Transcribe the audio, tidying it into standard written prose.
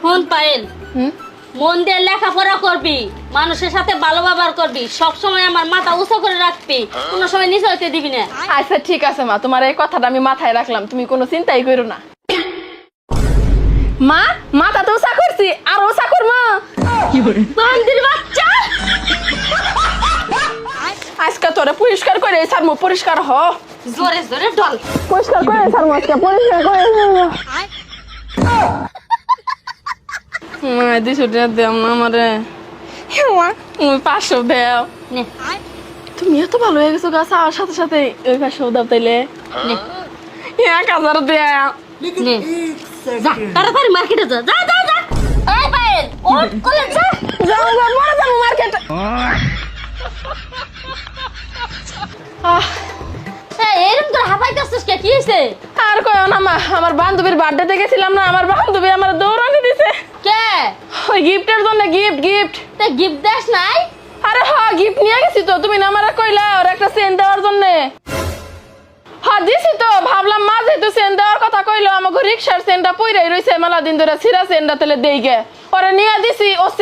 হন পায়েল, মন দিয়ে লেখাপড়া করবি, মানুষের সাথে ভালো ব্যবহার করবি, সব সময় আমার মাথা উঁচু করে রাখবি, কোনো সময় নিচে হইতে দিবি না। আচ্ছা ঠিক আছে মা, তোমার এই কথাটা আমি মাথায় রাখলাম, তুমি কোনো চিন্তাই করো না। মা, মাথা তো উঁচা করছি, আর উঁচা করবো। বান্দির বাচ্চা, আজকে তোরে পরিষ্কার করে ছাড়বো, পরিষ্কার হ। জোরে জোরে ঢল। পরিষ্কার করে ছাড়বো আজকে, পরিষ্কার করে ছাড়বো। মা, 200 টাকা দেও না আমারে। মা, 500 দেও। নে তুমি এত ভালো হয়ে গেছো গাছ, আর সাথে সাথে ওই 500 দাও তাইলে। নে 1000 দেও। নে, যা তাড়াতাড়ি মার্কেটে যা, যা যা যা। এই পায়েল, ওঠ কোলে যা। যাও যাও, মরে যাবো মার্কেটে। এই এরকম করে হাঁপাইতেছিস কে, কি হইছে? আর কয়ও না মা, আমার বান্ধবীর বার্থডেতে গেছিলাম না, আমার বান্ধবী আমার দৌড়ানি দিছে কে? ওই গিফটের জন্য। গিফট তে গিফট দেস নাই? আরে হ্যাঁ, গিফট নিয়ে গেছি তো, তুমি না আমারে কইলা ওর একটা চেন দেওয়ার জন্য। হ্যাঁ দিছি তো, ভাবলাম মা যেহেতু চেন দেওয়ার কথা কইলো, আমাকে রিক্সার চেনটা পইরাই রইছে মেলা দিন ধরে, ছিঁড়া চেনটা তাহলে দেই গে, পরে নিয়ে দিছি। ও